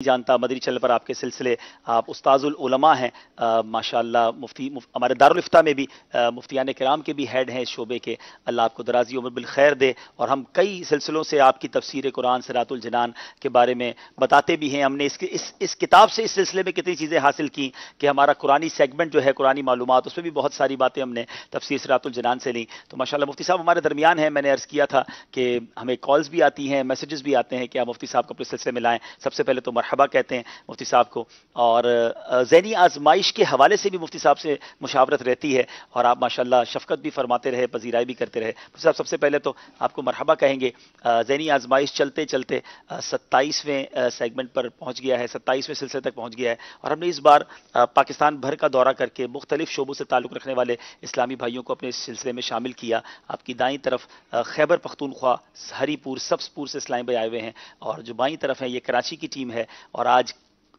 جانتا مدری چینل پر آپ کے سلسلے، آپ استاذ العلماء ہیں، ماشاءاللہ ہمارے دارالفتہ میں بھی مفتیان کرام کے بھی ہیڈ ہیں اس شعبے کے، اللہ آپ کو درازی عمر بالخیر دے، اور ہم کئی سلسلوں سے آپ کی تفسیر قرآن صراط الجنان کے بارے میں بتاتے بھی ہیں۔ ہم نے اس کتاب سے اس سلسلے میں کتنی چیزیں حاصل کی کہ ہمارا قرآنی سیگمنٹ جو ہے قرآنی معلومات، اس میں بھی بہت ساری باتیں ہم نے تفسیر صراط الجنان سے لیں۔ تو ماشاءاللہ مفتی صاحب ہمارے درمیان ہیں، میں نے عرض کیا تھا کہ ہمیں کالز بھی آتی ہیں، میسیجز بھی آتے ہیں کہ آپ مفتی صاحب کو اپنے سلسلے میں لائیں۔ سب سے پہلے تو مرحبا کہتے ہیں مفتی صاحب کو، اور ذہنی آزمائش کے حوالے سے بھی مفتی صاحب سے مشاورت رہتی ہے، اور آپ ماشاءاللہ شفقت بھی فرماتے رہے، پذیرائی بھی کرتے رہے۔ مفتی صاحب سب سے پہلے تو آپ کو مرحبا کہیں گے۔ ذہنی آزمائش چلتے چلتے 27ویں سیگمنٹ پر پہنچ گیا ہے، 27ویں سلسلے تک پہنچ گیا ہے، اور ہم نے اس بار پاکستان بھر کا دورہ کر کے مختلف شعبوں سے تعلق رکھنے والے اسلامی بھائیوں کو اپنے اس سلسلے میں شامل کیا۔ آپ کی دائیں طرف خیبر پختونخوا، ہری پور، سبز پور سے اسلامی بھائی آئے ہوئے ہیں، اور جو بائیں طرف ہے یہ کراچی کی ٹیم ہے، اور آج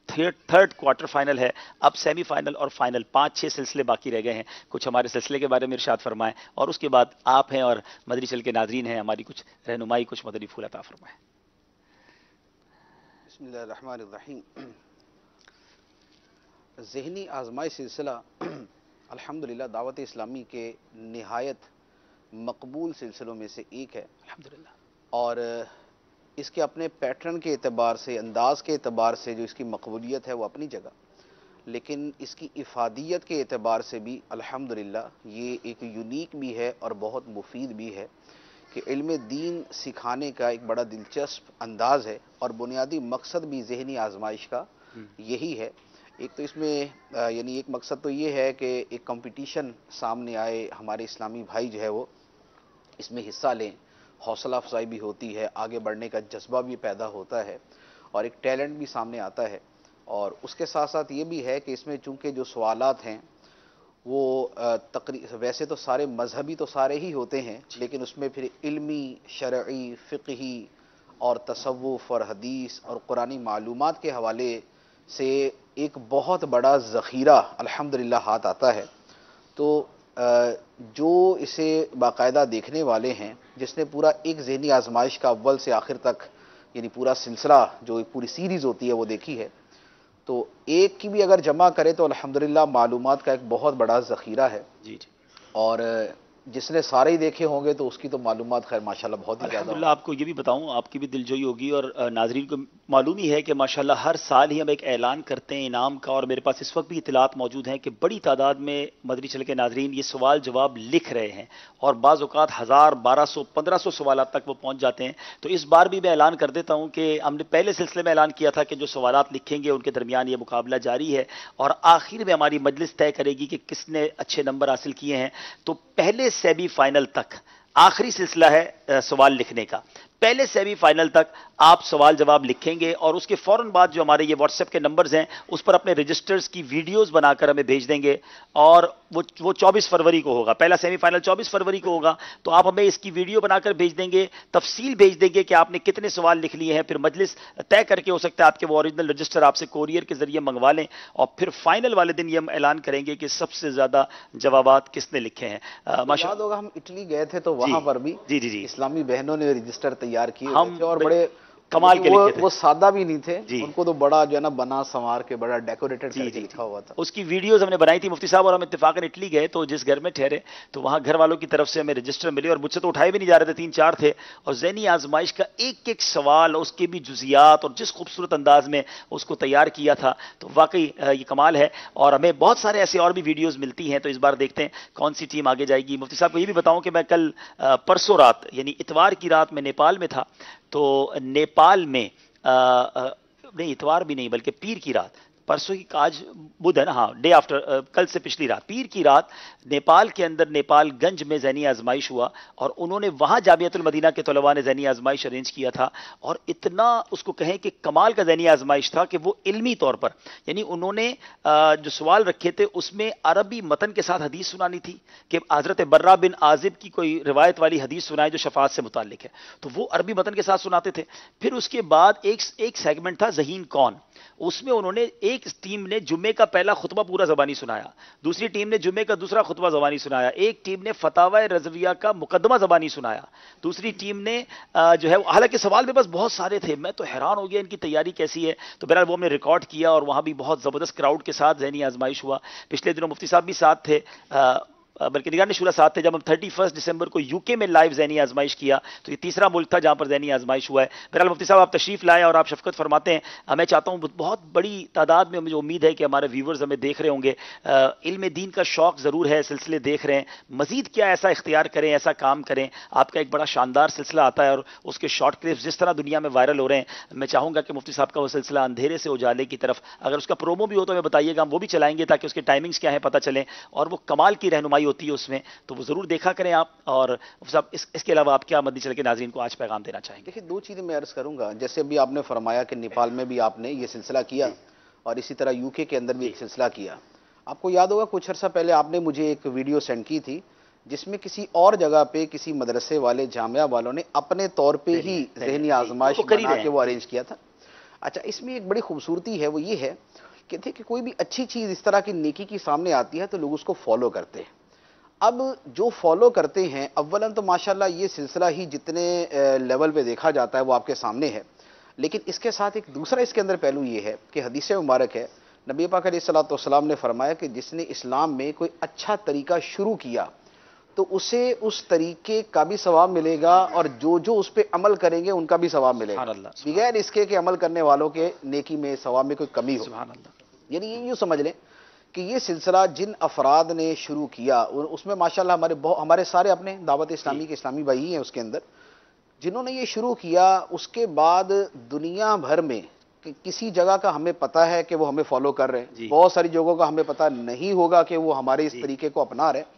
تھرڈ کوارٹر فائنل ہے، اب سیمی فائنل اور فائنل 5-6 سلسلے باقی رہ گئے ہیں۔ کچھ ہمارے سلسلے کے بارے میں ارشاد فرمائیں، اور اس کے بعد آپ ہیں اور مدری چل کے ناظرین ہیں، ہماری کچھ رہنمائی، کچھ مدری پھول عطا فرمائیں۔ بسم اللہ الرحمن الرحیم۔ ذہنی آزمائش سلسلہ الحمدللہ دعوت اسلامی کے نہایت مقبول سلسلوں میں سے ایک ہے، الحمدللہ۔ اور اس کے اپنے پیٹرن کے اعتبار سے، انداز کے اعتبار سے جو اس کی مقبولیت ہے وہ اپنی جگہ، لیکن اس کی افادیت کے اعتبار سے بھی الحمدللہ یہ ایک یونیک بھی ہے اور بہت مفید بھی ہے کہ علم دین سکھانے کا ایک بڑا دلچسپ انداز ہے، اور بنیادی مقصد بھی ذہنی آزمائش کا یہی ہے۔ ایک تو اس میں یعنی ایک مقصد تو یہ ہے کہ ایک کمپٹیشن سامنے آئے، ہمارے اسلامی بھائی جو ہے وہ اس میں حصہ لیں، حوصلہ افزائی بھی ہوتی ہے، آگے بڑھنے کا جذبہ بھی پیدا ہوتا ہے، اور ایک ٹیلنٹ بھی سامنے آتا ہے۔ اور اس کے ساتھ ساتھ یہ بھی ہے کہ اس میں چونکہ جو سوالات ہیں وہ ویسے تو سارے مذہبی تو سارے ہی ہوتے ہیں، لیکن اس میں پھر علمی، شرعی، فقہی اور تصوف اور حدیث اور قرآنی معلومات کے حوالے سے ایک بہت بڑا ذخیرہ الحمدللہ ہاتھ آتا ہے۔ تو جو اسے باقاعدہ دیکھنے والے ہیں، جس نے پورا ایک ذہنی آزمائش کا اول سے آخر تک یعنی پورا سلسلہ جو ایک پوری سیریز ہوتی ہے وہ دیکھی ہے، تو ایک کی بھی اگر جمع کرے تو الحمدللہ معلومات کا ایک بہت بڑا ذخیرہ ہے۔ جی جی، اور جس نے سارے ہی دیکھے ہوں گے تو اس کی تو معلومات خیر ماشاءاللہ بہت ہی زیادہ الحمدللہ۔ ہوں۔ آپ کو یہ بھی بتاؤں، آپ کی بھی دلجوئی ہوگی اور ناظرین کو معلوم ہی ہے کہ ماشاءاللہ ہر سال ہی ہم ایک اعلان کرتے ہیں انعام کا، اور میرے پاس اس وقت بھی اطلاعات موجود ہیں کہ بڑی تعداد میں مدری چل کے ناظرین یہ سوال جواب لکھ رہے ہیں، اور بعض اوقات 1000، 1200، 1500 سوالات تک وہ پہنچ جاتے ہیں۔ تو اس بار بھی میں اعلان کر دیتا ہوں کہ ہم نے پہلے سلسلے میں اعلان کیا تھا کہ جو سوالات لکھیں گے ان کے درمیان یہ مقابلہ جاری ہے، اور آخر میں ہماری مجلس طے کرے گی کہ کس نے اچھے نمبر حاصل کیے ہیں۔ تو پہلے سیمی فائنل تک، آخری سلسلہ ہے سوال لکھنے کا، پہلے سیمی فائنل تک آپ سوال جواب لکھیں گے، اور اس کے فوراً بعد جو ہمارے یہ واٹس ایپ کے نمبرز ہیں اس پر اپنے رجسٹرز کی ویڈیوز بنا کر ہمیں بھیج دیں گے، اور وہ 24 فروری کو ہوگا، پہلا سیمی فائنل 24 فروری کو ہوگا۔ تو آپ ہمیں اس کی ویڈیو بنا کر بھیج دیں گے، تفصیل بھیج دیں گے کہ آپ نے کتنے سوال لکھ لیے ہیں، پھر مجلس طے کر کے ہو سکتا ہے آپ کے وہ اوریجنل رجسٹر آپ سے کوریئر کے ذریعے منگوا لیں، اور پھر فائنل والے دن یہ ہم اعلان کریں گے کہ سب سے زیادہ جوابات کس نے لکھے ہیں۔ یاد ہوگا ہم اٹلی گئے تھے تو جی وہاں پر بھی جی جی جی، اسلامی بہنوں نے رجسٹر تیار کیے ہوئے ہم تھے، اور بڑے کمال یعنی کے لکھے تھے وہ سادہ بھی نہیں تھے، جی ان کو تو بڑا جو ہے نا بنا سنوار کے بڑا ڈیکوریٹڈ جی کر کے جی جی، لکھا ہوا تھا۔ اس کی ویڈیوز ہم نے بنائی تھی مفتی صاحب، اور ہم اتفاقاً اٹلی گئے تو جس گھر میں ٹھہرے تو وہاں گھر والوں کی طرف سے ہمیں رجسٹر ملے، اور مجھ سے تو اٹھائے بھی نہیں جا رہے تھے، 3-4 تھے، اور ذہنی آزمائش کا ایک ایک سوال، اس کے بھی جزیات، اور جس خوبصورت انداز میں اس کو تیار کیا تھا، تو واقعی یہ کمال ہے۔ اور ہمیں بہت سارے ایسے اور بھی ویڈیوز ملتی ہیں، تو اس بار دیکھتے ہیں کون سی ٹیم آگے جائے گی۔ مفتی صاحب کو یہ بھی بتاؤں کہ میں کل پرسوں رات یعنی اتوار کی رات میں نیپال میں تھا، تو نیپال میں نہیں، اتوار بھی نہیں بلکہ پیر کی رات، پرسوں کی آج بدھ ہے نا، ہاں، ڈے آفٹر، کل سے پچھلی رات، پیر کی رات نیپال کے اندر نیپال گنج میں ذہنی آزمائش ہوا، اور انہوں نے وہاں جامعۃ المدینہ کے طلباء نے ذہنی آزمائش ارینج کیا تھا، اور اتنا اس کو کہیں کہ کمال کا ذہنی آزمائش تھا کہ وہ علمی طور پر یعنی انہوں نے جو سوال رکھے تھے اس میں عربی متن کے ساتھ حدیث سنانی تھی کہ حضرت برہ بن عازب کی کوئی روایت والی حدیث سنائے جو شفاعت سے متعلق ہے، تو وہ عربی متن کے ساتھ سناتے تھے۔ پھر اس کے بعد ایک سیگمنٹ تھا ذہین کون، اس میں انہوں نے ایک ٹیم نے جمعے کا پہلا خطبہ پورا زبانی سنایا، دوسری ٹیم نے جمعے کا دوسرا خطبہ زبانی سنایا، ایک ٹیم نے فتاوی رضویہ کا مقدمہ زبانی سنایا، دوسری ٹیم نے جو ہے، حالانکہ سوال بھی بس بہت سارے تھے، میں تو حیران ہو گیا ان کی تیاری کیسی ہے. تو بہرحال وہ ہم نے ریکارڈ کیا اور وہاں بھی بہت زبردست کراؤڈ کے ساتھ ذہنی آزمائش ہوا. پچھلے دنوں مفتی صاحب بھی ساتھ تھے، بلکہ نگران شورا ساتھ تھے جب ہم 31 دسمبر کو یو کے میں لائیو ذہنی آزمائش کیا. تو یہ تیسرا ملک تھا جہاں پر ذہنی آزمائش ہوا ہے. بہرحال مفتی صاحب آپ تشریف لائیں اور آپ شفقت فرماتے ہیں. میں چاہتا ہوں بہت بڑی تعداد میں مجھے امید ہے کہ ہمارے ویورز ہمیں دیکھ رہے ہوں گے، علم دین کا شوق ضرور ہے، سلسلے دیکھ رہے ہیں، مزید کیا ایسا اختیار کریں، ایسا کام کریں. آپ کا ایک بڑا شاندار سلسلہ آتا ہے اور اس کے شارٹ کلپس جس طرح دنیا میں وائرل ہو رہے ہیں، میں چاہوں گا کہ مفتی صاحب کا وہ سلسلہ اندھیرے سے اجالے کی طرف، اگر اس کا پرومو بھی ہو تو ہمیں بتائیے گا، ہم وہ بھی چلائیں گے تاکہ اس کے ٹائمنگز کیا ہیں پتہ چلیں، اور وہ کمال کی رہنمائی ہوتی ہے اس میں، تو وہ ضرور دیکھا کریں آپ. اور صاحب اس کے علاوہ آپ کیا مدنی چل کے ناظرین کو آج پیغام دینا چاہیں گے؟ دیکھیے، دو چیزیں میں عرض کروں گا. جیسے ابھی آپ نے فرمایا کہ نیپال میں بھی آپ نے یہ سلسلہ کیا اور اسی طرح یو کے اندر بھی ایک سلسلہ کیا. آپ کو یاد ہوگا کچھ عرصہ پہلے آپ نے مجھے ایک ویڈیو سینڈ کی تھی جس میں کسی اور جگہ پہ کسی مدرسے والے، جامعہ والوں نے اپنے طور پہ ہی ذہنی آزمائش بنا کے وہ ارینج کیا تھا. اچھا، اس میں ایک بڑی خوبصورتی ہے، وہ یہ ہے کہ دیکھیں کوئی بھی اچھی چیز اس طرح کی نیکی کی سامنے آتی ہے تو لوگ اس کو فالو کرتے ہیں. اب جو فالو کرتے ہیں، اولاً تو ماشاءاللہ یہ سلسلہ ہی جتنے لیول پہ دیکھا جاتا ہے وہ آپ کے سامنے ہے، لیکن اس کے ساتھ ایک دوسرا اس کے اندر پہلو یہ ہے کہ حدیث مبارک ہے، نبی پاک علیہ الصلوۃ والسلام نے فرمایا کہ جس نے اسلام میں کوئی اچھا طریقہ شروع کیا تو اسے اس طریقے کا بھی ثواب ملے گا، اور جو اس پہ عمل کریں گے ان کا بھی ثواب ملے گا، بغیر اس کے کہ عمل کرنے والوں کے نیکی میں، ثواب میں کوئی کمی ہو. یعنی یہ یوں سمجھ لیں کہ یہ سلسلہ جن افراد نے شروع کیا اس میں ماشاءاللہ ہمارے سارے اپنے دعوت اسلامی کے اسلامی بھائی ہیں اس کے اندر، جنہوں نے یہ شروع کیا. اس کے بعد دنیا بھر میں کسی جگہ کا ہمیں پتہ ہے کہ وہ ہمیں فالو کر رہے ہیں، بہت ساری جگہوں کا ہمیں پتہ نہیں ہوگا کہ وہ ہمارے اس طریقے کو اپنا رہے ہیں.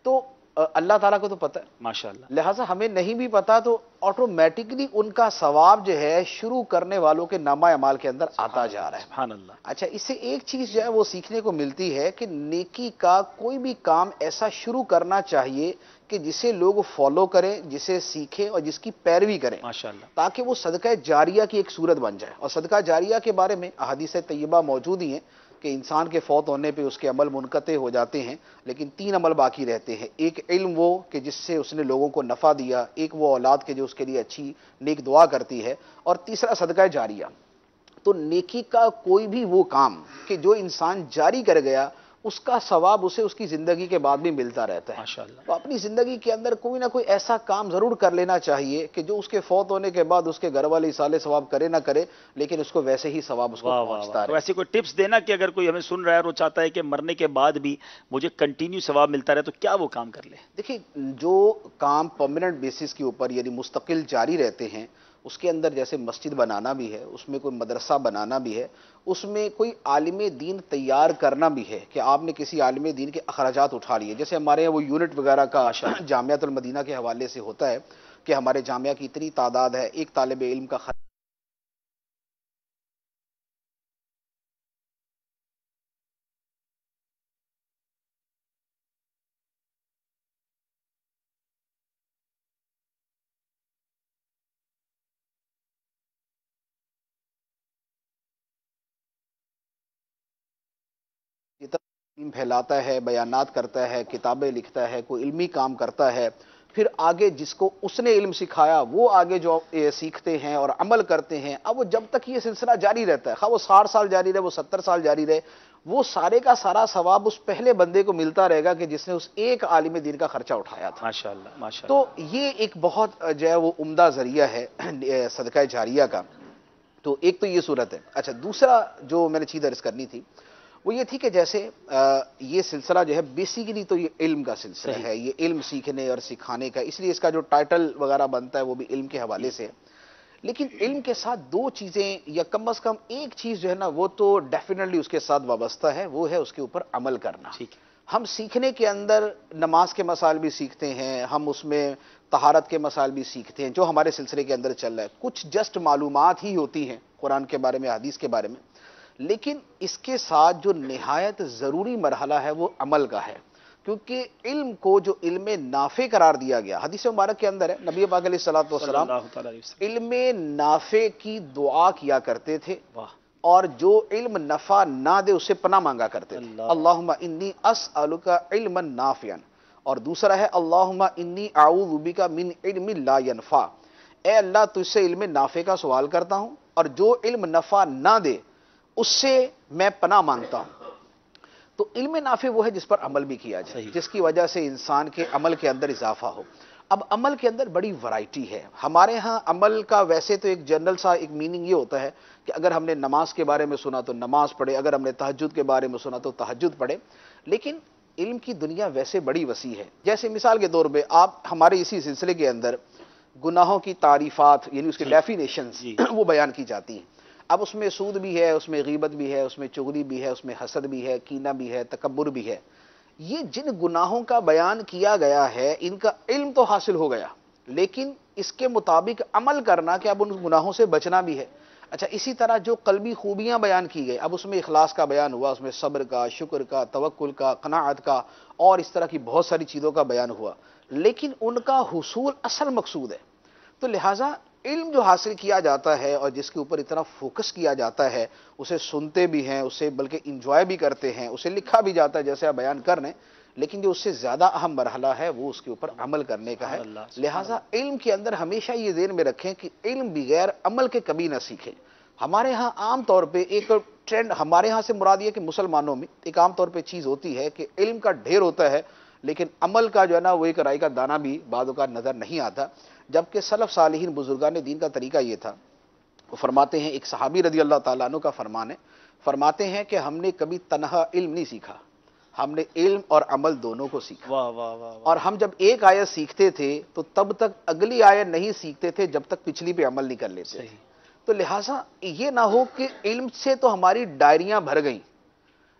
تو اللہ تعالیٰ کو تو پتہ ہے ماشاءاللہ، لہٰذا ہمیں نہیں بھی پتا تو آٹومیٹکلی ان کا ثواب جو ہے شروع کرنے والوں کے نامہ اعمال کے اندر آتا جا رہا ہے. سبحان اللہ. اچھا، اس سے ایک چیز جو ہے وہ سیکھنے کو ملتی ہے کہ نیکی کا کوئی بھی کام ایسا شروع کرنا چاہیے کہ جسے لوگ فالو کریں، جسے سیکھیں اور جس کی پیروی کریں، ماشاءاللہ، تاکہ وہ صدقہ جاریہ کی ایک صورت بن جائے. اور صدقہ جاریہ کے بارے میں احادیث طیبہ موجود ہی ہیں کہ انسان کے فوت ہونے پہ اس کے عمل منقطع ہو جاتے ہیں، لیکن 3 عمل باقی رہتے ہیں. ایک علم وہ کہ جس سے اس نے لوگوں کو نفع دیا، ایک وہ اولاد کے جو اس کے لیے اچھی نیک دعا کرتی ہے، اور تیسرا صدقہ جاریہ. تو نیکی کا کوئی بھی وہ کام کہ جو انسان جاری کر گیا اس کا ثواب اسے اس کی زندگی کے بعد بھی ملتا رہتا ہے. ماشاءاللہ. تو اپنی زندگی کے اندر کوئی نہ کوئی ایسا کام ضرور کر لینا چاہیے کہ جو اس کے فوت ہونے کے بعد اس کے گھر والے اصالے ثواب کرے نہ کرے لیکن اس کو ویسے ہی ثواب اس کو پہنچتا تو رہے. ایسی کوئی ٹپس دینا کہ اگر کوئی ہمیں سن رہا ہے اور وہ چاہتا ہے کہ مرنے کے بعد بھی مجھے کنٹینیو ثواب ملتا رہے تو کیا وہ کام کر لے؟ دیکھیے، جو کام پرماننٹ بیسس کے اوپر یعنی مستقل جاری رہتے ہیں اس کے اندر جیسے مسجد بنانا بھی ہے، اس میں کوئی مدرسہ بنانا بھی ہے، اس میں کوئی عالم دین تیار کرنا بھی ہے کہ آپ نے کسی عالم دین کے اخراجات اٹھا لیے. جیسے ہمارے یہاں وہ یونٹ وغیرہ کا جامعۃ المدینہ کے حوالے سے ہوتا ہے کہ ہمارے جامعہ کی اتنی تعداد ہے، ایک طالب علم کا علم پھیلاتا ہے، بیانات کرتا ہے، کتابیں لکھتا ہے، کوئی علمی کام کرتا ہے، پھر آگے جس کو اس نے علم سکھایا وہ آگے جو سیکھتے ہیں اور عمل کرتے ہیں. اب وہ جب تک یہ سلسلہ جاری رہتا ہے، خواہ وہ 60 سال جاری رہے، وہ 70 سال جاری رہے، وہ سارے کا سارا ثواب اس پہلے بندے کو ملتا رہے گا کہ جس نے اس ایک عالم دین کا خرچہ اٹھایا تھا. ماشاءاللہ، ماشاءاللہ. تو یہ ایک بہت جو ہے وہ عمدہ ذریعہ ہے صدقہ جاریہ کا. تو ایک تو یہ صورت ہے. اچھا، دوسرا جو میں نے چیز عرض کرنی تھی وہ یہ تھی کہ جیسے یہ سلسلہ جو ہے بیسیکلی تو یہ علم کا سلسلہ ہے، یہ علم سیکھنے اور سکھانے کا، اس لیے اس کا جو ٹائٹل وغیرہ بنتا ہے وہ بھی علم کے حوالے سے. لیکن علم کے ساتھ دو چیزیں یا کم از کم ایک چیز جو ہے نا وہ تو ڈیفینیٹلی اس کے ساتھ وابستہ ہے، وہ ہے اس کے اوپر عمل کرنا. ہم سیکھنے کے اندر نماز کے مسائل بھی سیکھتے ہیں، ہم اس میں طہارت کے مسائل بھی سیکھتے ہیں جو ہمارے سلسلے کے اندر چل رہا ہے. کچھ جسٹ معلومات ہی ہوتی ہیں قرآن کے بارے میں، حدیث کے بارے میں، لیکن اس کے ساتھ جو نہایت ضروری مرحلہ ہے وہ عمل کا ہے. کیونکہ علم کو جو علم نافع قرار دیا گیا، حدیث مبارک کے اندر ہے نبی پاک علیہ الصلوۃ والسلام علم نافع کی دعا کیا کرتے تھے اور جو علم نفع نہ دے اس سے پناہ مانگا کرتے تھے. اللہ. اللہم انی اسألک علما نافعا. اور دوسرا ہے اللہم انی اعوذ بک من علم لا ینفع. اے اللہ تجھ سے علم نافع کا سوال کرتا ہوں اور جو علم نفع نہ دے اس سے میں پناہ مانگتا ہوں. تو علم نافع وہ ہے جس پر عمل بھی کیا جائے, جس کی وجہ سے انسان کے عمل کے اندر اضافہ ہو. اب عمل کے اندر بڑی ورائٹی ہے. ہمارے ہاں عمل کا ویسے تو ایک جنرل سا ایک میننگ یہ ہوتا ہے کہ اگر ہم نے نماز کے بارے میں سنا تو نماز پڑھے, اگر ہم نے تہجد کے بارے میں سنا تو تہجد پڑھے. لیکن علم کی دنیا ویسے بڑی وسیع ہے. جیسے مثال کے طور پہ آپ ہمارے اسی سلسلے کے اندر گناہوں کی تعریفات یعنی اس کے ڈیفینیشنز وہ بیان کی جاتی ہیں. اب اس میں سود بھی ہے, اس میں غیبت بھی ہے, اس میں چغلی بھی ہے, اس میں حسد بھی ہے, کینہ بھی ہے, تکبر بھی ہے. یہ جن گناہوں کا بیان کیا گیا ہے ان کا علم تو حاصل ہو گیا, لیکن اس کے مطابق عمل کرنا کہ اب ان گناہوں سے بچنا بھی ہے. اچھا, اسی طرح جو قلبی خوبیاں بیان کی گئی, اب اس میں اخلاص کا بیان ہوا, اس میں صبر کا, شکر کا, توکل کا, قناعت کا اور اس طرح کی بہت ساری چیزوں کا بیان ہوا, لیکن ان کا حصول اصل مقصود ہے. تو لہٰذا علم جو حاصل کیا جاتا ہے اور جس کے اوپر اتنا فوکس کیا جاتا ہے, اسے سنتے بھی ہیں, اسے بلکہ انجوائے بھی کرتے ہیں, اسے لکھا بھی جاتا ہے جیسے آپ بیان کر رہے ہیں, لیکن جو اس سے زیادہ اہم مرحلہ ہے وہ اس کے اوپر عمل کرنے کا ہے. لہٰذا علم کے اندر ہمیشہ یہ ذہن میں رکھیں کہ علم بغیر عمل کے کبھی نہ سیکھیں. ہمارے ہاں عام طور پہ ایک ٹرینڈ, ہمارے ہاں سے مراد یہ کہ مسلمانوں میں ایک عام طور پہ چیز ہوتی ہے کہ علم کا ڈھیر ہوتا ہے لیکن عمل کا جو ہے نا وہ ایک رائی کا دانہ بھی بعض اوقات نظر نہیں آتا. جبکہ سلف صالحین بزرگان دین کا طریقہ یہ تھا, وہ فرماتے ہیں, ایک صحابی رضی اللہ تعالیٰ عنہ کا فرمان ہے, فرماتے ہیں کہ ہم نے کبھی تنہا علم نہیں سیکھا, ہم نے علم اور عمل دونوں کو سیکھا. واہ واہ واہ. اور ہم جب ایک آیت سیکھتے تھے تو تب تک اگلی آیت نہیں سیکھتے تھے جب تک پچھلی پہ عمل نہیں کر لیتے تھے. تو لہٰذا یہ نہ ہو کہ علم سے تو ہماری ڈائریاں بھر گئیں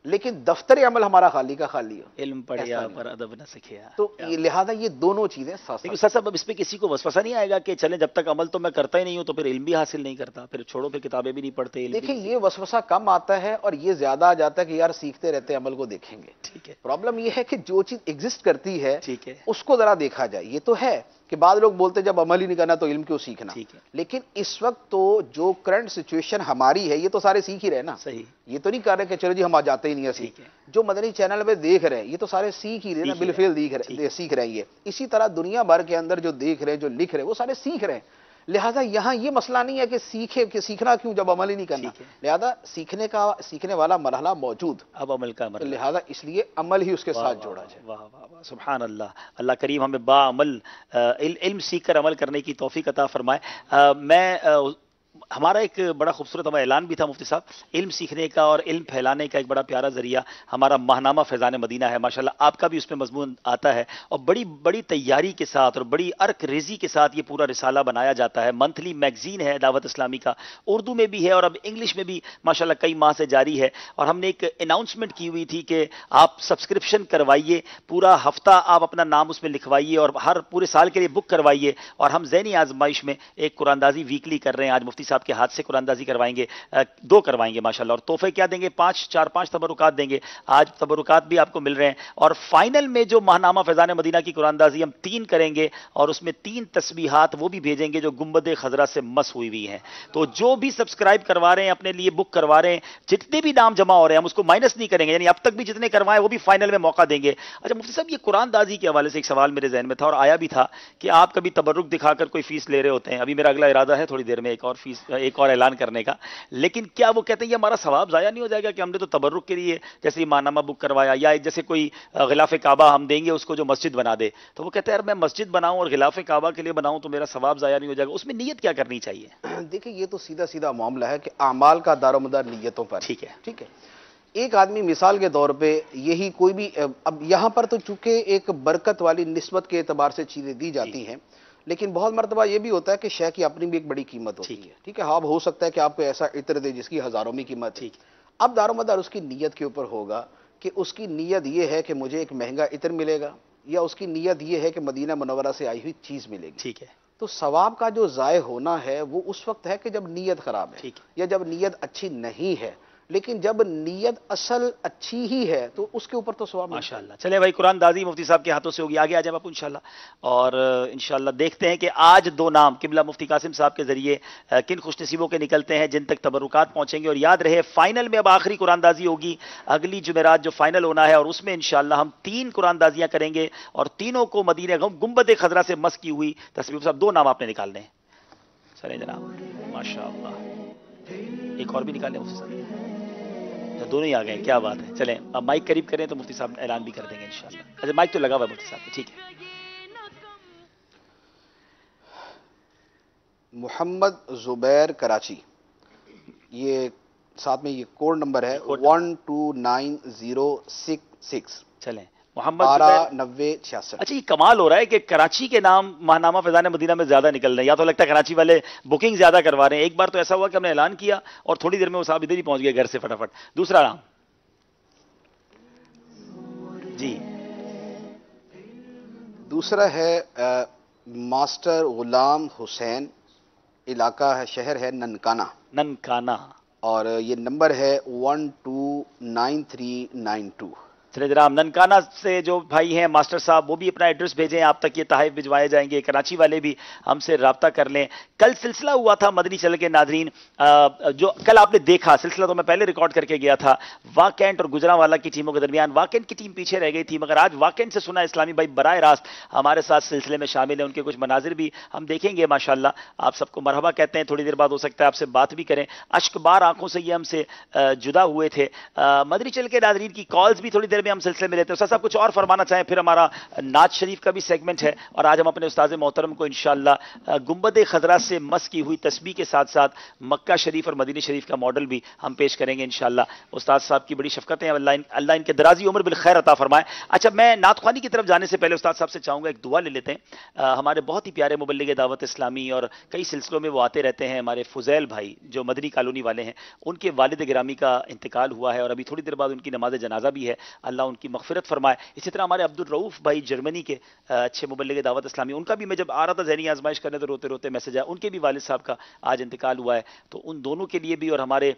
لیکن دفتر عمل ہمارا خالی کا خالی ہو, علم پڑھیا پر ادب نہ سیکھیا. تو لہٰذا یہ دونوں چیزیں ساتھ. لیکن سر صاحب اب اس پہ کسی کو وسوسہ نہیں آئے گا کہ چلیں جب تک عمل تو میں کرتا ہی نہیں ہوں تو پھر علم بھی حاصل نہیں کرتا, پھر چھوڑو, پھر کتابیں بھی نہیں پڑھتے. دیکھیں یہ وسوسہ کم آتا ہے اور یہ زیادہ آ جاتا ہے کہ یار سیکھتے رہتے عمل کو دیکھیں گے. ٹھیک ہے, پرابلم یہ ہے کہ جو چیز ایگزسٹ کرتی ہے ٹھیک ہے, اس کو ذرا دیکھا جائے. یہ تو ہے کہ بعض لوگ بولتے ہیں جب عمل ہی نہیں کرنا تو علم کیوں سیکھنا, لیکن اس وقت تو جو کرنٹ سچویشن ہماری ہے یہ تو سارے سیکھ ہی رہے نا. صحیح, یہ تو نہیں کر رہے کہ چلو جی ہم آ جاتے ہی نہیں ہیں سیکھ. جو مدنی چینل پہ دیکھ رہے ہیں یہ تو سارے سیکھ ہی رہے نا, بالفعل سیکھ رہے ہیں. یہ اسی طرح دنیا بھر کے اندر جو دیکھ رہے ہیں, جو لکھ رہے ہیں, وہ سارے سیکھ رہے ہیں. لہٰذا یہاں یہ مسئلہ نہیں ہے کہ سیکھنا کیوں جب عمل ہی نہیں کرنا. لہٰذا سیکھنے والا مرحلہ موجود, اب عمل کا مرحلہ, لہٰذا اس لیے عمل ہی اس کے ساتھ جوڑا جائے. واہ واہ واہ, سبحان اللہ. اللہ کریم ہمیں با عمل علم سیکھ کر عمل کرنے کی توفیق عطا فرمائے. میں ہمارا ایک بڑا خوبصورت ہمارا اعلان بھی تھا مفتی صاحب, علم سیکھنے کا اور علم پھیلانے کا ایک بڑا پیارا ذریعہ ہمارا ماہنامہ فیضان مدینہ ہے. ماشاءاللہ آپ کا بھی اس میں مضمون آتا ہے اور بڑی بڑی تیاری کے ساتھ اور بڑی ارک ریزی کے ساتھ یہ پورا رسالہ بنایا جاتا ہے. منتھلی میگزین ہے دعوت اسلامی کا, اردو میں بھی ہے اور اب انگلش میں بھی ماشاءاللہ کئی ماہ سے جاری ہے. اور ہم نے ایک اناؤنسمنٹ کی ہوئی تھی کہ آپ سبسکرپشن کروائیے, پورا ہفتہ آپ اپنا نام اس میں لکھوائیے اور ہر پورے سال کے لیے بک کروائیے. اور ہم ذہنی آزمائش میں ایک قرآن اندازی ویکلی کر رہے ہیں. آج مفتی صاحب کے ہاتھ سے قرآن اندازی کروائیں گے, 2 کروائیں گے ماشاءاللہ, اور تحفے کیا دیں گے, 5 تبرکات دیں گے. آج تبرکات بھی آپ کو مل رہے ہیں. اور فائنل میں جو ماہنامہ فیضان مدینہ کی قرآن اندازی ہم 3 کریں گے اور اس میں 3 تسبیحات وہ بھی بھیجیں گے جو گنبد خضرا سے مس ہوئی ہوئی ہیں. تو جو بھی سبسکرائب کروا رہے ہیں, اپنے لیے بک کروا رہے ہیں, جتنے بھی نام جمع ہو رہے ہیں ہم اس کو مائنس نہیں کریں گے, یعنی اب تک بھی جتنے کروائے وہ بھی فائنل میں موقع دیں گے. اچھا مفتی صاحب, یہ قرآن اندازی کے حوالے سے ایک سوال میرے ذہن میں تھا اور آیا بھی تھا کہ آپ کبھی تبرک دکھا کر کوئی فیس لے رہے ہوتے ہیں. ابھی میرا اگلا ارادہ ہے تھوڑی دیر میں ایک اور اعلان کرنے کا, لیکن کیا وہ کہتے ہیں یہ ہمارا ثواب ضائع نہیں ہو جائے گا کہ ہم نے تو تبرک کے لیے جیسے ماہنامہ بک کروایا, یا جیسے کوئی غلاف کعبہ ہم دیں گے اس کو جو مسجد بنا دے, تو وہ کہتے ہیں یار میں مسجد بناؤں اور غلاف کعبہ کے لیے بناؤں تو میرا ثواب ضائع نہیں ہو جائے گا, اس میں نیت کیا کرنی چاہیے؟ دیکھیں یہ تو سیدھا سیدھا معاملہ ہے کہ اعمال کا دار و مدار نیتوں پر. ٹھیک ہے, ایک آدمی مثال کے طور پہ یہی کوئی بھی, اب یہاں پر تو چونکہ ایک برکت والی نسبت کے اعتبار سے چیزیں دی جاتی ہیں, لیکن بہت مرتبہ یہ بھی ہوتا ہے کہ شے کی اپنی بھی ایک بڑی قیمت ہوتی ہے. ٹھیک ہے, اب ہو سکتا ہے کہ آپ کو ایسا عطر دے جس کی ہزاروں میں قیمت ہے. اب دار و مدار اس کی نیت کے اوپر ہوگا کہ اس کی نیت یہ ہے کہ مجھے ایک مہنگا عطر ملے گا, یا اس کی نیت یہ ہے کہ مدینہ منورہ سے آئی ہوئی چیز ملے گی. ٹھیک ہے, تو ثواب کا جو ضائع ہونا ہے وہ اس وقت ہے کہ جب نیت خراب ہے, یا جب نیت اچھی نہیں ہے. لیکن جب نیت اصل اچھی ہی ہے تو اس کے اوپر تو ثواب ملتا ہے۔ ماشاءاللہ. چلے بھائی، قرآن دازی مفتی صاحب کے ہاتھوں سے ہوگی. آگے آ جائیں آپ انشاءاللہ. اور انشاءاللہ دیکھتے ہیں کہ آج دو نام قبلہ مفتی قاسم صاحب کے ذریعے کن خوش نصیبوں کے نکلتے ہیں جن تک تبرکات پہنچیں گے. اور یاد رہے فائنل میں اب آخری قرآن دازی ہوگی اگلی جمعرات جو فائنل ہونا ہے، اور اس میں انشاءاللہ ہم 3 قرآن دازیاں کریں گے اور تینوں کو مدینہ گنبد خضرا سے مس کی ہوئی تصویر. صاحب 2 نام آپ نے نکالنے ہیں. چلیں جناب، ماشاءاللہ. ایک اور بھی نکالیں مفتی صاحب. دونوں ہی آ گئے، کیا بات ہے. چلیں اب مائک قریب کریں تو مفتی صاحب اعلان بھی کر دیں گے انشاءاللہ. اچھا مائک تو لگا ہوا ہے مفتی صاحب کو، ٹھیک ہے. محمد زبیر کراچی، یہ ساتھ میں یہ کوڈ نمبر ہے کوڈ 129066، چلیں محمد زبیر. 129066۔ اچھا یہ کمال ہو رہا ہے کہ کراچی کے نام ماہنامہ فیضان مدینہ میں زیادہ نکل رہے ہیں، یا تو لگتا ہے کراچی والے بکنگ زیادہ کروا رہے ہیں. ایک بار تو ایسا ہوا کہ ہم نے اعلان کیا اور تھوڑی دیر میں وہ صاحب ادھر ہی پہنچ گئے گھر سے فٹافٹ. دوسرا نام جی. دوسرا ہے ماسٹر غلام حسین، علاقہ ہے، شہر ہے ننکانہ، ننکانہ. اور یہ نمبر ہے 129392۔ چلے جناب، ننکانہ سے جو بھائی ہیں ماسٹر صاحب، وہ بھی اپنا ایڈریس بھیجیں، آپ تک یہ تحائف بھجوائے جائیں گے. کراچی والے بھی ہم سے رابطہ کر لیں. کل سلسلہ ہوا تھا مدنی چل کے ناظرین، جو کل آپ نے دیکھا سلسلہ تو میں پہلے ریکارڈ کر کے گیا تھا، واکینٹ اور گجرانوالا کی ٹیموں کے درمیان. واکینٹ کی ٹیم پیچھے رہ گئی تھی، مگر آج واکینٹ سے سنا اسلامی بھائی براہ راست ہمارے ساتھ سلسلے میں شامل ہیں. ان کے کچھ مناظر بھی ہم دیکھیں گے ماشاءاللہ. آپ سب کو مرحبا کہتے ہیں. تھوڑی دیر بعد ہو سکتا ہے آپ سے بات بھی کریں. اشک بار آنکھوں سے یہ ہم سے جدا ہوئے تھے. مدنی چل کے ناظرین کی کالز بھی تھوڑی دیر میں ہم سلسلے میں لیتے ہیں. استاد صاحب کچھ اور فرمانا چاہیں؟ پھر ہمارا نعت شریف کا بھی سیگمنٹ ہے، اور آج ہم اپنے استاد محترم کو انشاءاللہ گنبد خضرا سے مس کی ہوئی تسبیح کے ساتھ ساتھ مکہ شریف اور مدینہ شریف کا ماڈل بھی ہم پیش کریں گے انشاءاللہ. استاد صاحب کی بڑی شفقتیں، اللہ ان کے درازی عمر بالخیر عطا فرمائے. اچھا میں نعت خوانی کی طرف جانے سے پہلے استاد صاحب سے چاہوں گا ایک دعا لے لیتے ہیں. ہمارے بہت ہی پیارے مبلغ دعوت اسلامی اور کئی سلسلوں میں وہ آتے رہتے ہیں، ہمارے فضیل بھائی جو مدنی کالونی والے ہیں، ان کے والد گرامی کا انتقال ہوا ہے اور ابھی تھوڑی دیر بعد ان کی نماز جنازہ بھی ہے. اللہ ان کی مغفرت فرمائے. اسی طرح ہمارے عبد الرؤوف بھائی جرمنی کے اچھے مبلغ دعوت اسلامی، ان کا بھی میں جب آ رہا تھا ذہنی آزمائش کرنے تو روتے روتے میسج آیا، ان کے بھی والد صاحب کا آج انتقال ہوا ہے. تو ان دونوں کے لیے بھی، اور ہمارے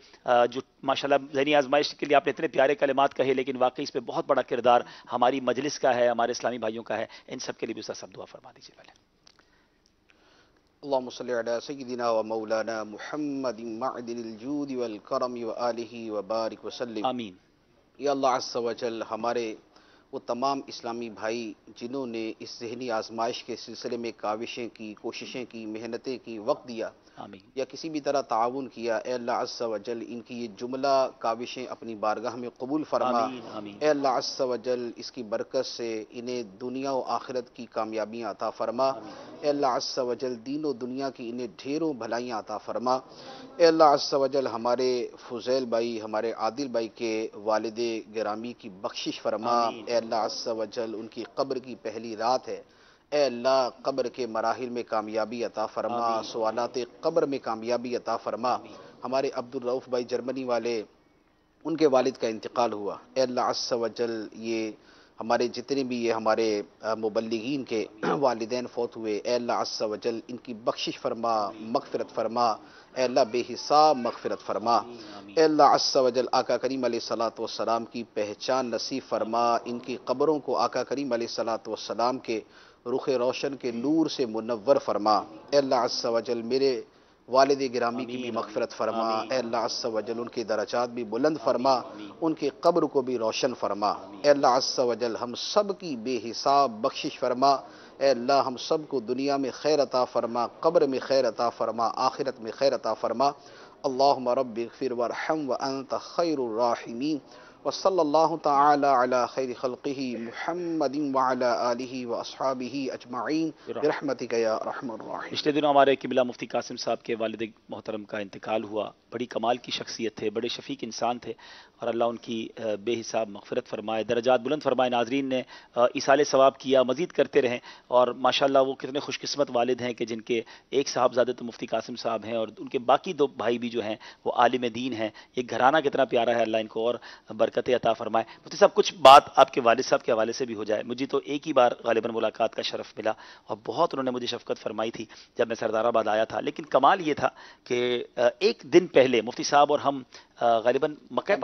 جو ماشاءاللہ ذہنی آزمائش کے لیے آپ نے اتنے پیارے کلمات کہے، لیکن واقعی اس پہ بہت بڑا کردار ہماری مجلس کا ہے، ہمارے اسلامی بھائیوں کا ہے. ان سب کے لیے بھی استاد صاحب دعا فرما دیجیے پہلے. اللهم صل على سيدنا ومولانا محمد معدن الجود والكرم وآلہ وبارک وسلم. آمین. یا اللہ عز و جل ہمارے وہ تمام اسلامی بھائی جنہوں نے اس ذہنی آزمائش کے سلسلے میں کاوشیں کی، کوششیں کی، محنتیں کی، وقت دیا آمین. یا کسی بھی طرح تعاون کیا، اے اللہ عز و جل ان کی یہ جملہ کاوشیں اپنی بارگاہ میں قبول فرما. آمین. آمین. اے اللہ عز و جل اس کی برکت سے انہیں دنیا و آخرت کی کامیابیاں عطا فرما. اے اللہ عز و جل دین و دنیا کی انہیں ڈھیروں بھلائیاں عطا فرما. اے اللہ عز و جل ہمارے فضیل بھائی، ہمارے عادل بھائی کے والد گرامی کی بخشش فرما. آمین. اے اللہ عز و جل ان کی قبر کی پہلی رات ہے، اے اللہ قبر کے مراحل میں کامیابی عطا فرما، آمین. سوالات قبر میں کامیابی عطا فرما. آمین. ہمارے عبد الرؤوف بھائی جرمنی والے، ان کے والد کا انتقال ہوا. اے اللہ عز و جل یہ ہمارے جتنے بھی یہ ہمارے مبلغین کے والدین فوت ہوئے، اے اللہ عز و جل ان کی بخشش فرما، مغفرت فرما. اے اللہ بے حساب مغفرت فرما. آمین. اے اللہ عز و جل آقا کریم علیہ الصلوۃ والسلام کی پہچان نصیب فرما. ان کی قبروں کو آقا کریم علیہ الصلوۃ والسلام کے رخ روشن کے نور سے منور فرما. اے اللہ عز و جل میرے والد گرامی کی بھی مغفرت فرما. اے اللہ عز و جل ان کے درجات بھی بلند فرما، ان کی قبر کو بھی روشن فرما. اے اللہ عز و جل ہم سب کی بے حساب بخشش فرما. اے اللہ ہم سب کو دنیا میں خیر عطا فرما، قبر میں خیر عطا فرما، آخرت میں خیر عطا فرما. اللہم رب اغفر وارحم وانت خیر الراحمین. وصلی اللہ تعالی علی خیر خلقہ محمد وعلی آلہ واصحابہ اجمعین برحمتک یا ارحم الراحمین. پچھلے دنوں ہمارے قبلہ مفتی قاسم صاحب کے والد محترم کا انتقال ہوا. بڑی کمال کی شخصیت تھے، بڑے شفیق انسان تھے، اور اللہ ان کی بے حساب مغفرت فرمائے، درجات بلند فرمائے. ناظرین نے ایصال ثواب کیا، مزید کرتے رہیں. اور ماشاءاللہ وہ کتنے خوش قسمت والد ہیں کہ جن کے ایک صاحبزادے تو مفتی قاسم صاحب ہیں، اور ان کے باقی 2 بھائی بھی جو ہیں وہ عالم دین ہیں. یہ گھرانہ کتنا پیارا ہے، اللہ ان کو اور برکت برکت عطا فرمائے۔ مفتی صاحب کچھ بات آپ کے والد صاحب کے حوالے سے بھی ہو جائے۔ مجھے تو ایک ہی بار غالباً ملاقات کا شرف ملا اور بہت انہوں نے مجھے شفقت فرمائی تھی جب میں سردار آباد آیا تھا، لیکن کمال یہ تھا کہ ایک دن پہلے مفتی صاحب اور ہم غالباً مکہ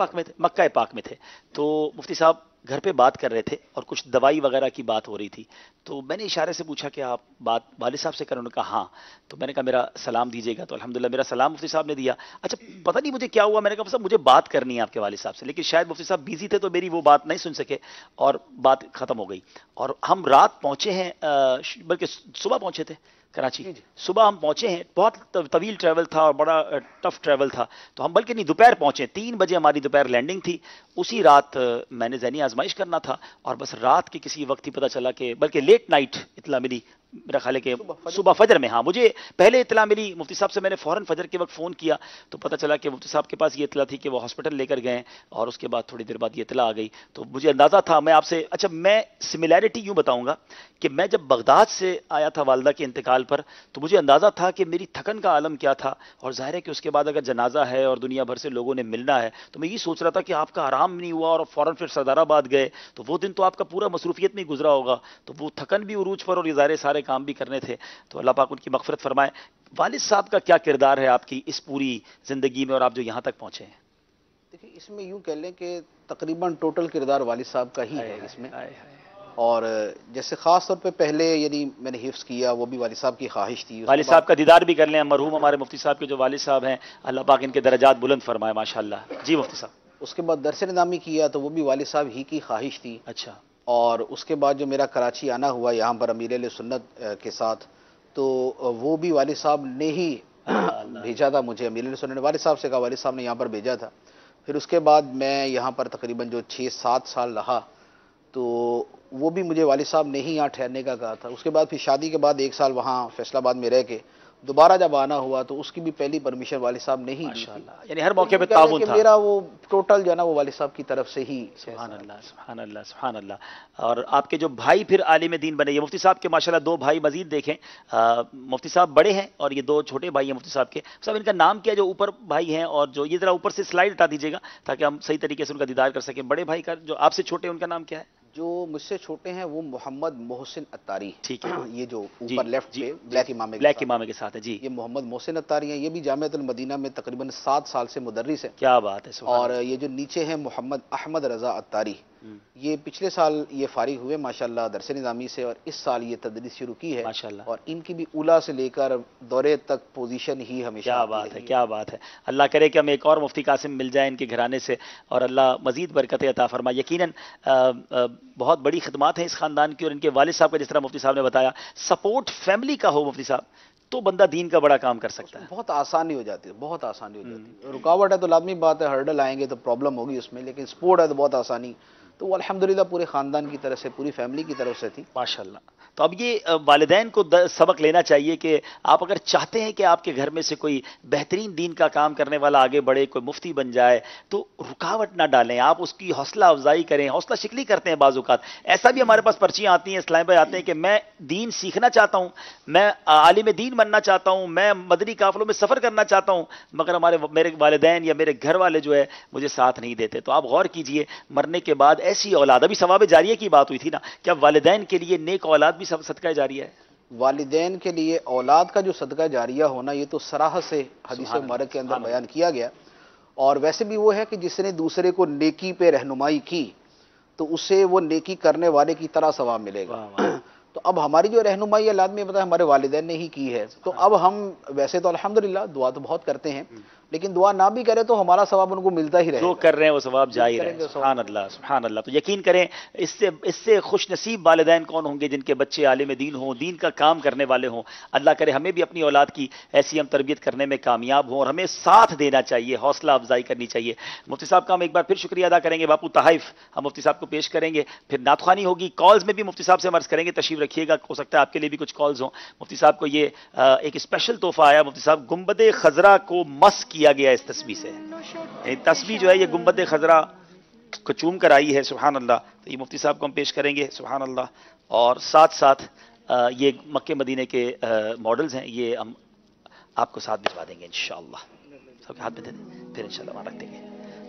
پاک میں تھے، تو مفتی صاحب گھر پہ بات کر رہے تھے اور کچھ دوائی وغیرہ کی بات ہو رہی تھی، تو میں نے اشارے سے پوچھا کہ آپ بات والد صاحب سے کریں؟ انہوں نے کہا ہاں، تو میں نے کہا میرا سلام دیجیے گا، تو الحمدللہ میرا سلام مفتی صاحب نے دیا۔ اچھا پتہ نہیں مجھے کیا ہوا، میں نے کہا صاحب مجھے بات کرنی ہے آپ کے والد صاحب سے، لیکن شاید مفتی صاحب بیزی تھے تو میری وہ بات نہیں سن سکے اور بات ختم ہو گئی، اور ہم رات پہنچے ہیں بلکہ صبح پہنچے تھے کراچی، صبح ہم پہنچے ہیں، بہت طویل ٹریول تھا اور بڑا ٹف ٹریول تھا، تو ہم بلکہ نہیں دوپہر پہنچے، 3 بجے ہماری دوپہر لینڈنگ تھی۔ اسی رات میں نے ذہنی آزمائش کرنا تھا اور بس رات کے کسی وقت ہی پتہ چلا کہ بلکہ لیٹ نائٹ اطلاع ملی، میرا خیال ہے کہ صبح فجر میں، ہاں مجھے پہلے اطلاع ملی مفتی صاحب سے، میں نے فوراً فجر کے وقت فون کیا تو پتہ چلا کہ مفتی صاحب کے پاس یہ اطلاع تھی کہ وہ ہاسپٹل لے کر گئے، اور اس کے بعد تھوڑی دیر بعد یہ اطلاع آ گئی، تو مجھے اندازہ تھا میں آپ سے، اچھا میں سملیرٹی یوں بتاؤں گا کہ میں جب بغداد سے آیا تھا والدہ کے انتقال پر تو مجھے اندازہ تھا کہ میری تھکن کا عالم کیا تھا، اور ظاہر ہے کہ اس کے بعد اگر جنازہ ہے اور دنیا بھر سے لوگوں نے ملنا ہے تو میں یہ سوچ رہا تھا کہ آپ کا آرام نہیں ہوا اور فوراً پھر سردار آباد گئے، تو وہ دن تو آپ کا پورا مصروفیت میں ہی گزرا ہوگا، تو وہ تھکن بھی عروج پر اور یہ ظاہر سارے کام بھی کرنے تھے، تو اللہ پاک ان کی مغفرت فرمائے۔ والد صاحب کا کیا کردار ہے آپ کی اس پوری زندگی میں اور آپ جو یہاں تک پہنچے ہیں؟ دیکھیے اس میں یوں کہہ لیں کہ تقریباً ٹوٹل کردار والد صاحب کا ہی ہے اس میں، اور جیسے خاص طور پہ پہلے یعنی میں نے حفظ کیا وہ بھی والد صاحب کی خواہش تھی، اس کے والد بعد صاحب کا دیدار بھی کر لیں، مرحوم ہمارے مفتی صاحب کے جو والد صاحب ہیں، اللہ پاک ان کے درجات بلند فرمائے ماشاءاللہ۔ جی مفتی صاحب۔ اس کے بعد درس نظامی کیا تو وہ بھی والد صاحب ہی کی خواہش تھی، اچھا۔ اور اس کے بعد جو میرا کراچی آنا ہوا یہاں پر امیر اہل سنت کے ساتھ، تو وہ بھی والد صاحب نے ہی بھیجا تھا مجھے، امیر اہل سنت نے والد صاحب سے کہا، والد صاحب نے یہاں پر بھیجا تھا۔ پھر اس کے بعد میں یہاں پر تقریباً جو 6-7 سال رہا تو وہ بھی مجھے والد صاحب نے ہی یہاں ٹھہرنے کا کہا تھا۔ اس کے بعد پھر شادی کے بعد 1 سال وہاں فیصل آباد میں رہ کے دوبارہ جب آنا ہوا تو اس کی بھی پہلی پرمیشن والد صاحب نے ہی دی تھی، ماشاءاللہ، یعنی ہر تو موقع یوں پہ کہہ لیں تعاون کہ تھا۔ میرا وہ ٹوٹل جو ہے نا وہ والد صاحب کی طرف سے ہی ہے۔ سبحان اللہ سبحان اللہ سبحان اللہ۔ اور آپ کے جو بھائی پھر عالم دین بنے، یہ مفتی صاحب کے ماشاءاللہ 2 بھائی مزید دیکھیں، مفتی صاحب بڑے ہیں اور یہ 2 چھوٹے بھائی ہیں مفتی صاحب کے، صاحب ان کا نام کیا جو اوپر بھائی ہیں، اور جو یہ ذرا اوپر سے سلائڈ ہٹا دیجیے گا تاکہ ہم صحیح طریقے سے ان کا دیدار کر سکیں۔ بڑے بھائی کا جو آپ سے چھوٹے ہیں ان کا نام کیا ہے؟ جو مجھ سے چھوٹے ہیں وہ محمد محسن اتاری، ٹھیک ہے، یہ جو جی اوپر لیفٹ جی پہ جی، بلیک امامے کے بلیک ساتھ، امامے کے ساتھ ہے، جی یہ محمد محسن اتاری ہیں، یہ بھی جامعۃ المدینہ میں تقریباً 7 سال سے مدرس ہیں۔ کیا بات ہے، سبحان اور اللہ۔ یہ جو نیچے ہیں محمد احمد رضا اتاری، ہم، یہ پچھلے سال یہ فارغ ہوئے ماشاءاللہ درس نظامی سے، اور اس سال یہ تدریس شروع کی ہے، ماشاءاللہ، اور ان کی بھی اولا سے لے کر دورے تک پوزیشن ہی ہمیشہ کیا آتی بات ہے رہی ہے۔ کیا بات ہے۔ اللہ کرے کہ ہم ایک اور مفتی قاسم مل جائیں ان کے گھرانے سے اور اللہ مزید برکت عطا فرمائے۔ یقیناً بہت بڑی خدمات ہیں اس خاندان کی، اور ان کے والد صاحب کا جس طرح مفتی صاحب نے بتایا، سپورٹ فیملی کا ہو مفتی صاحب تو بندہ دین کا بڑا کام کر اس سکتا میں ہے۔ بہت آسانی ہو جاتی ہے، بہت آسانی ہو جاتی ہے، رکاوٹ ہے تو لازمی بات ہے، ہرڈل آئیں گے تو پرابلم ہوگی اس میں، لیکن سپورٹ ہے تو بہت آسانی، تو وہ الحمدللہ پورے خاندان کی طرف سے، پوری فیملی کی طرف سے تھی۔ ماشاءاللہ۔ تو اب یہ والدین کو سبق لینا چاہیے کہ آپ اگر چاہتے ہیں کہ آپ کے گھر میں سے کوئی بہترین دین کا کام کرنے والا آگے بڑھے، کوئی مفتی بن جائے، تو رکاوٹ نہ ڈالیں، آپ اس کی حوصلہ افزائی کریں، حوصلہ شکنی کرتے ہیں بعض اوقات، ایسا بھی ہمارے پاس پرچیاں آتی ہیں، اسلام بھائی آتے ہیں کہ میں دین سیکھنا چاہتا ہوں، میں عالم دین بننا چاہتا ہوں، میں مدنی قافلوں میں سفر کرنا چاہتا ہوں، مگر میرے والدین یا میرے گھر والے جو ہے مجھے ساتھ نہیں دیتے۔ تو آپ غور کیجئے، مرنے کے بعد ایسی اولاد، ابھی ثواب جاریہ کی بات ہوئی تھی نا، کیا والدین کے لیے نیک اولاد بھی صدقہ جاریہ ہے؟ والدین کے لیے اولاد کا جو صدقہ جاریہ ہونا، یہ تو صراحت سے حدیث سبحان اللہ مبارک کے اندر سبحان اللہ۔ بیان کیا گیا، اور ویسے بھی وہ ہے کہ جس نے دوسرے کو نیکی پہ رہنمائی کی تو اسے وہ نیکی کرنے والے کی طرح ثواب ملے واہ گا۔ واہ، تو اب ہماری جو رہنمائی ہے لازمی پتہ ہے ہمارے والدین نے ہی کی ہے، تو اب ہم ویسے تو الحمدللہ دعا تو بہت کرتے ہیں، لیکن دعا نہ بھی کرے تو ہمارا ثواب ان کو ملتا ہی رہے جو گا، کر رہے ہیں وہ ثواب جو بھی جاری کریں رہے۔ گے سبحان اللہ سبحان اللہ۔ تو یقین کریں اس سے خوش نصیب والدین کون ہوں گے جن کے بچے عالم دین ہوں، دین کا کام کرنے والے ہوں۔ اللہ کرے ہمیں بھی اپنی اولاد کی ایسی ہم تربیت کرنے میں کامیاب ہوں، اور ہمیں ساتھ دینا چاہیے، حوصلہ افزائی کرنی چاہیے۔ مفتی صاحب کا ہم ایک بار پھر شکریہ ادا کریں گے، باپو تحائف ہم مفتی صاحب کو پیش کریں گے، پھر نعت خوانی ہوگی، کالز میں بھی مفتی صاحب سے عرض کریں گے تشریف رکھیے گا، ہو سکتا ہے آپ کے لیے بھی کچھ کالز ہوں۔ مفتی صاحب کو یہ ایک اسپیشل تحفہ آیا، مفتی صاحب گنبد خضرا کو مس کیا گیا اس تسبیح سے، یعنی تسبیح جو ہے یہ گنبد خضرا کو چوم کر آئی ہے، سبحان اللہ۔ تو یہ مفتی صاحب کو ہم پیش کریں گے، سبحان اللہ، اور ساتھ ساتھ یہ مکہ مدینے کے ماڈلز ہیں، یہ ہم آپ کو ساتھ بھجوا دیں گے انشاءاللہ، سب کے ہاتھ میں دے دیں، پھر انشاءاللہ وہاں رکھ دیں گے۔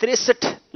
63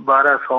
1200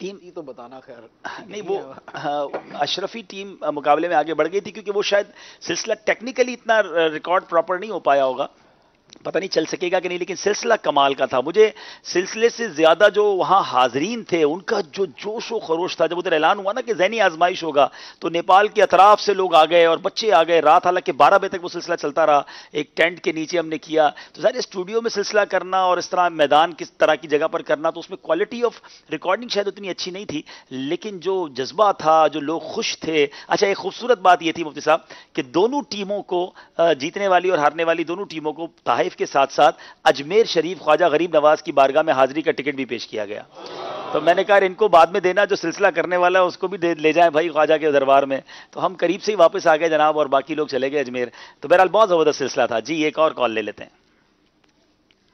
ٹیم تو بتانا خیر نہیں، وہ اشرفی ٹیم مقابلے میں آگے بڑھ گئی تھی کیونکہ وہ شاید سلسلہ ٹیکنیکلی اتنا ریکارڈ پراپر نہیں ہو پایا ہوگا، پتہ نہیں چل سکے گا کہ نہیں، لیکن سلسلہ کمال کا تھا. مجھے سلسلے سے زیادہ جو وہاں حاضرین تھے ان کا جو جوش و خروش تھا. جب ادھر اعلان ہوا نا کہ ذہنی آزمائش ہوگا تو نیپال کے اطراف سے لوگ آ گئے اور بچے آ گئے. رات حالانکہ 12 بجے تک وہ سلسلہ چلتا رہا، ایک ٹینٹ کے نیچے ہم نے کیا. تو ظاہر اسٹوڈیو میں سلسلہ کرنا اور اس طرح میدان کس طرح کی جگہ پر کرنا، تو اس میں کوالٹی آف ریکارڈنگ شاید اتنی اچھی نہیں تھی، لیکن جو جذبہ تھا، جو لوگ خوش تھے. اچھا، ایک خوبصورت بات یہ تھی مفتی صاحب کہ دونوں ٹیموں کو، جیتنے والی اور ہارنے والی دونوں ٹیموں کو تحائف کے ساتھ ساتھ اجمیر شریف خواجہ غریب نواز کی بارگاہ میں حاضری کا ٹکٹ بھی پیش کیا گیا. تو میں نے کہا ان کو بعد میں دینا، جو سلسلہ کرنے والا ہے اس کو بھی لے جائیں بھائی خواجہ کے دربار میں. تو ہم قریب سے ہی واپس آ گئے جناب، اور باقی لوگ چلے گئے اجمیر. تو بہرحال بہت زبردست سلسلہ تھا. جی ایک اور کال لے لیتے ہیں.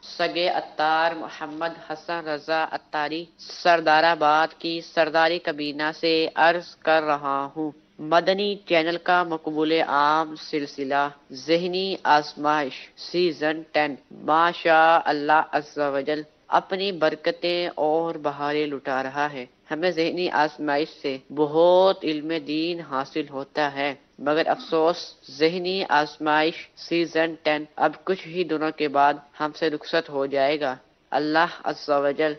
سگے اتار محمد حسن رضا اتاری سردار آباد کی سرداری کابینہ سے عرض کر رہا ہوں، مدنی چینل کا مقبول عام سلسلہ ذہنی آزمائش سیزن 10 ماشاء اللہ عز و جل اپنی برکتیں اور بہاریں لٹا رہا ہے. ہمیں ذہنی آزمائش سے بہت علم دین حاصل ہوتا ہے، مگر افسوس ذہنی آزمائش سیزن 10 اب کچھ ہی دنوں کے بعد ہم سے رخصت ہو جائے گا. اللہ عز و جل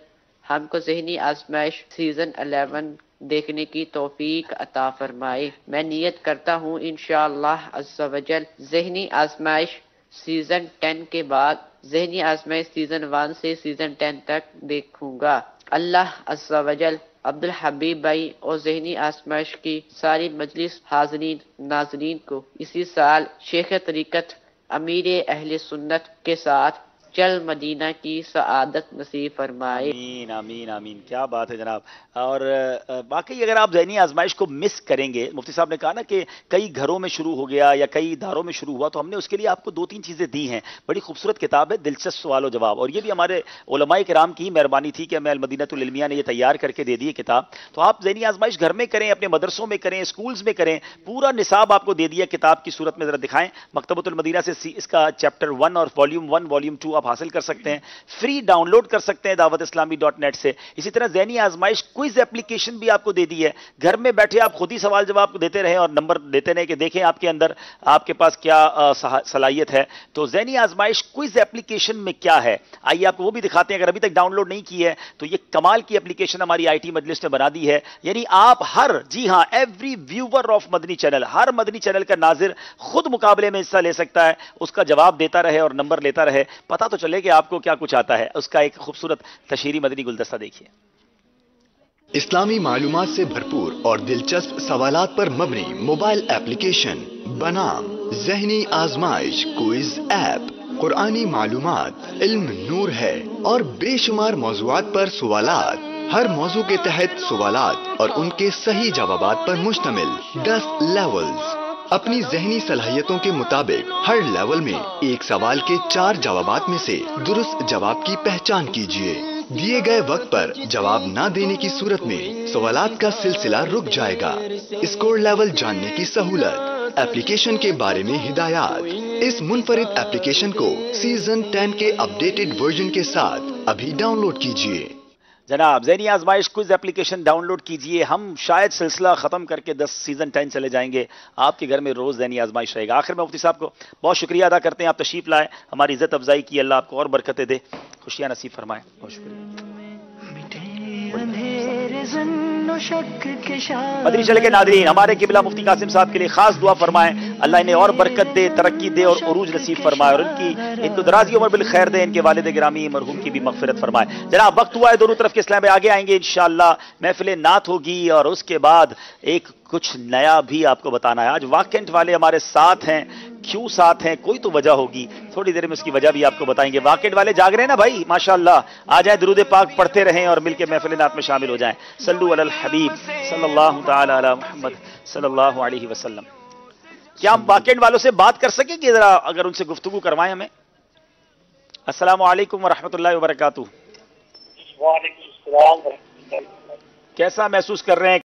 ہم کو ذہنی آزمائش سیزن 11 دیکھنے کی توفیق عطا فرمائے. میں نیت کرتا ہوں انشاءاللہ عز و جل ذہنی آزمائش سیزن 10 کے بعد ذہنی آزمائش سیزن 1 سے سیزن 10 تک دیکھوں گا. اللہ عز و جل عبدالحبیب بھائی اور ذہنی آزمائش کی ساری مجلس حاضرین ناظرین کو اسی سال شیخ طریقت امیر اہل سنت کے ساتھ چل مدینہ کی سعادت نصیب فرمائے. آمین آمین آمین. کیا بات ہے جناب. اور باقی اگر آپ ذہنی آزمائش کو مس کریں گے، مفتی صاحب نے کہا نا کہ کئی گھروں میں شروع ہو گیا یا کئی اداروں میں شروع ہوا، تو ہم نے اس کے لیے آپ کو 2-3 چیزیں دی ہیں. بڑی خوبصورت کتاب ہے دلچسپ سوال و جواب، اور یہ بھی ہمارے علماء کرام کی مہربانی تھی کہ ہمیں المدینۃ العلمیہ نے یہ تیار کر کے دے دی کتاب. تو آپ ذہنی آزمائش گھر میں کریں، اپنے مدرسوں میں کریں، اسکولز میں کریں. پورا نصاب آپ کو دے دیا کتاب کی صورت میں. ذرا دکھائیں. مکتبۃ المدینہ سے اس کا چیپٹر 1 اور والیوم 1 والیوم 2 آپ حاصل کر سکتے ہیں، فری ڈاؤن لوڈ کر سکتے ہیں dawatIslami.net سے. اسی طرح ذہنی آزمائش کوئز اپلیکیشن بھی آپ کو دے دی ہے. گھر میں بیٹھے آپ خود ہی سوال جواب دیتے رہیں اور نمبر دیتے رہیں کہ دیکھیں آپ کے اندر آپ کے پاس کیا صلاحیت ہے. تو ذہنی آزمائش کوئز اپلیکیشن میں کیا ہے، آئیے آپ کو وہ بھی دکھاتے ہیں. اگر ابھی تک ڈاؤن لوڈ نہیں کی ہے تو یہ کمال کی اپلیکیشن ہماری آئی ٹی مجلس نے بنا دی ہے. یعنی آپ جی ہاں every viewer of Madani channel, Hare Madani channel کا ناظر خود مقابلے میں حصہ لے سکتا ہے، اس کا جواب دیتا رہے اور نمبر لیتا رہے. پتہ تو چلے کہ آپ کو کیا کچھ آتا ہے. اس کا ایک خوبصورت تشہیری مدنی گلدستہ دیکھیے. اسلامی معلومات سے بھرپور اور دلچسپ سوالات پر مبنی موبائل ایپلیکیشن بنام ذہنی آزمائش کوئز ایپ. قرآنی معلومات، علم نور ہے اور بے شمار موضوعات پر سوالات. ہر موضوع کے تحت سوالات اور ان کے صحیح جوابات پر مشتمل 10 لیولز. اپنی ذہنی صلاحیتوں کے مطابق ہر لیول میں ایک سوال کے 4 جوابات میں سے درست جواب کی پہچان کیجیے. دیے گئے وقت پر جواب نہ دینے کی صورت میں سوالات کا سلسلہ رک جائے گا. اسکور لیول جاننے کی سہولت، ایپلیکیشن کے بارے میں ہدایات. اس منفرد ایپلیکیشن کو سیزن 10 کے اپڈیٹڈ ورژن کے ساتھ ابھی ڈاؤن لوڈ کیجیے. جناب ذہنی آزمائش کوئز اپلیکیشن ڈاؤن لوڈ کیجئے. ہم شاید سلسلہ ختم کر کے سیزن 10 چلے جائیں گے. آپ کے گھر میں روز ذہنی آزمائش رہے گا. آخر میں مفتی صاحب کو بہت شکریہ ادا کرتے ہیں، آپ تشریف لائے، ہماری عزت افزائی کی. اللہ آپ کو اور برکتیں دے، خوشیاں نصیب فرمائے. بہت شکریہ. مدنی چینل کے ناظرین، ہمارے قبلہ مفتی قاسم صاحب کے لیے خاص دعا فرمائیں. اللہ انہیں اور برکت دے، ترقی دے اور عروج نصیب فرمائے، اور ان کو درازی عمر بالخیر دے. ان کے والد گرامی مرحوم کی بھی مغفرت فرمائے. جناب وقت ہوا ہے دونوں طرف کے اسلام میں آگے آئیں گے انشاءاللہ. محفل نعت ہوگی اور اس کے بعد ایک کچھ نیا بھی آپ کو بتانا ہے. آج واکنٹ والے ہمارے ساتھ ہیں. کیوں ساتھ ہیں؟ کوئی تو وجہ ہوگی، تھوڑی دیر میں اس کی وجہ بھی آپ کو بتائیں گے. واکنٹ والے جاگ رہے ہیں نا بھائی، ماشاءاللہ. آ جائیں، درود پاک پڑھتے رہیں اور مل کے محفل نعت میں شامل ہو جائیں. صلو علی الحبیب صلی اللہ تعالی علی محمد صلی اللہ علیہ وسلم. کیا ہم واکنٹ والوں سے بات کر سکیں گے؟ ذرا اگر ان سے گفتگو کروائیں ہمیں. السلام علیکم ورحمۃ اللہ وبرکاتہ. وعلیکم السلام ورحمۃ اللہ. کیسا محسوس کر رہے ہیں؟